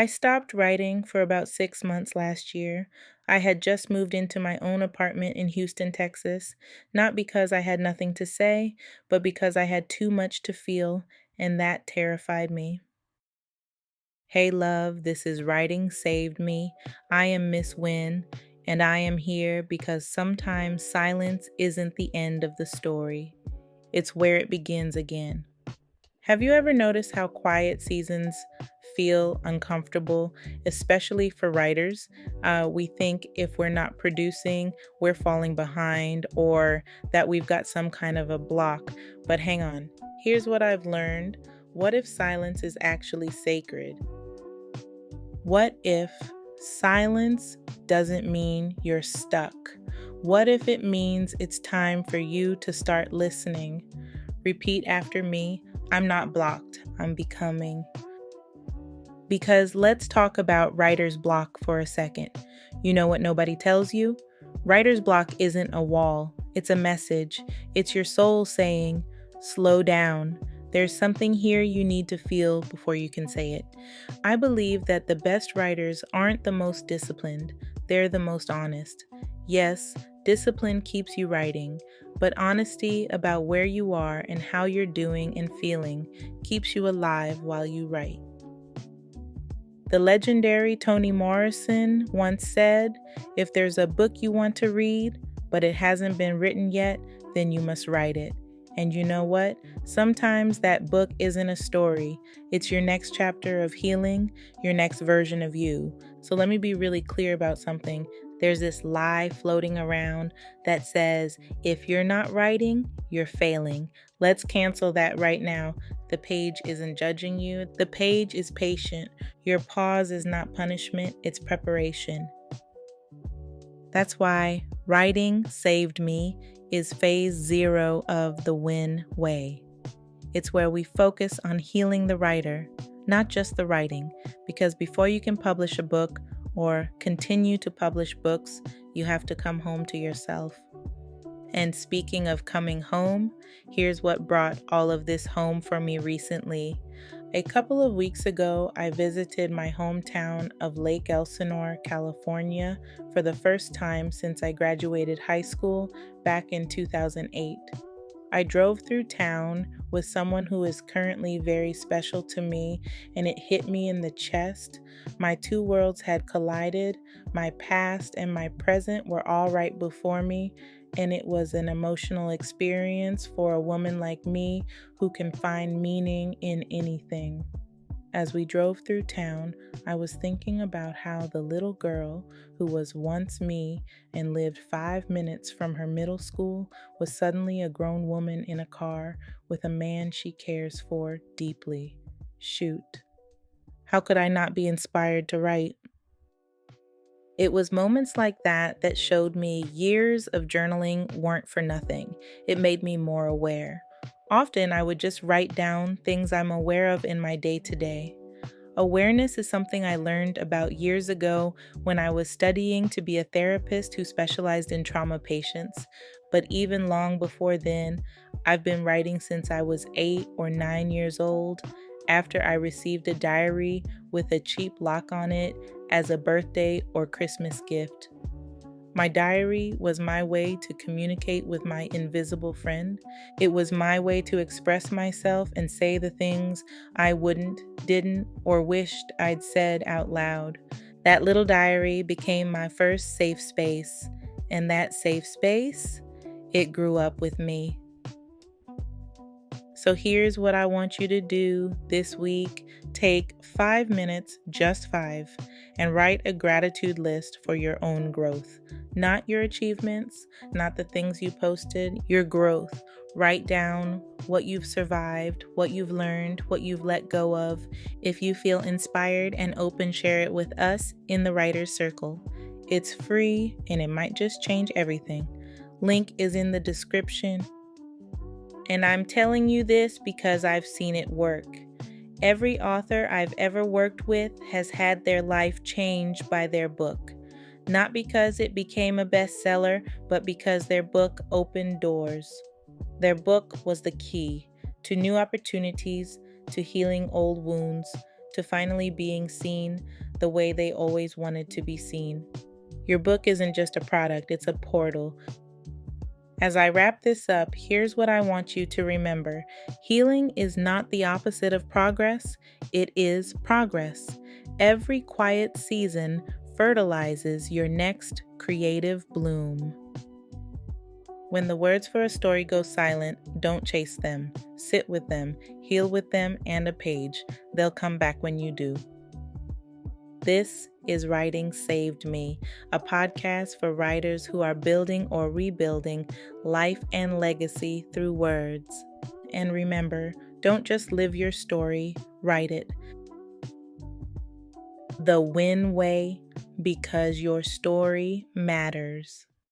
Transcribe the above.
I stopped writing for about 6 months last year. I had just moved into my own apartment in Houston, Texas, not because I had nothing to say, but because I had too much to feel, and that terrified me. Hey, love, this is Writing Saved Me. I am Miss Winn, and I am here because sometimes silence isn't the end of the story, it's where it begins again. Have you ever noticed how quiet seasons feel uncomfortable, especially for writers? We think if we're not producing, we're falling behind or that we've got some kind of a block. But hang on, here's what I've learned. What if silence is actually sacred? What if silence doesn't mean you're stuck? What if it means it's time for you to start listening? Repeat after me. I'm not blocked, I'm becoming. Because let's talk about writer's block for a second. You know what nobody tells you? Writer's block isn't a wall, it's a message. It's your soul saying, slow down. There's something here you need to feel before you can say it. I believe that the best writers aren't the most disciplined, they're the most honest. Yes, discipline keeps you writing, but honesty about where you are and how you're doing and feeling keeps you alive while you write. The legendary Toni Morrison once said, if there's a book you want to read, but it hasn't been written yet, then you must write it. And you know what? Sometimes that book isn't a story. It's your next chapter of healing, your next version of you. So let me be really clear about something. There's this lie floating around that says, if you're not writing, you're failing. Let's cancel that right now. The page isn't judging you. The page is patient. Your pause is not punishment, it's preparation. That's why Writing Saved Me is phase 0 of the Winn way. It's where we focus on healing the writer, not just the writing, because before you can publish a book or continue to publish books, you have to come home to yourself. And speaking of coming home, here's what brought all of this home for me recently. A couple of weeks ago, I visited my hometown of Lake Elsinore, California, for the first time since I graduated high school back in 2008. I drove through town with someone who is currently very special to me, and it hit me in the chest. My two worlds had collided. My past and my present were all right before me, and it was an emotional experience for a woman like me who can find meaning in anything. As we drove through town, I was thinking about how the little girl who was once me and lived 5 minutes from her middle school was suddenly a grown woman in a car with a man she cares for deeply. Shoot. How could I not be inspired to write? It was moments like that that showed me years of journaling weren't for nothing. It made me more aware. Often I would just write down things I'm aware of in my day-to-day. Awareness is something I learned about years ago when I was studying to be a therapist who specialized in trauma patients. But even long before then, I've been writing since I was 8 or 9 years old, after I received a diary with a cheap lock on it as a birthday or Christmas gift. My diary was my way to communicate with my invisible friend. It was my way to express myself and say the things I wouldn't, didn't, or wished I'd said out loud. That little diary became my first safe space, and that safe space, it grew up with me. So here's what I want you to do this week. Take 5 minutes, just 5, and write a gratitude list for your own growth. Not your achievements, not the things you posted, your growth. Write down what you've survived, what you've learned, what you've let go of. If you feel inspired and open, share it with us in the Writer's Circle. It's free and it might just change everything. Link is in the description. And I'm telling you this because I've seen it work. Every author I've ever worked with has had their life changed by their book. Not because it became a bestseller, but because their book opened doors. Their book was the key to new opportunities, to healing old wounds, to finally being seen the way they always wanted to be seen. Your book isn't just a product, it's a portal. As I wrap this up, here's what I want you to remember. Healing is not the opposite of progress, it is progress. Every quiet season fertilizes your next creative bloom. When the words for a story go silent, don't chase them. Sit with them, heal with them, and a page. They'll come back when you do. This is Writing Saved Me, a podcast for writers who are building or rebuilding life and legacy through words. And remember, don't just live your story, write it. The Winn way, because your story matters.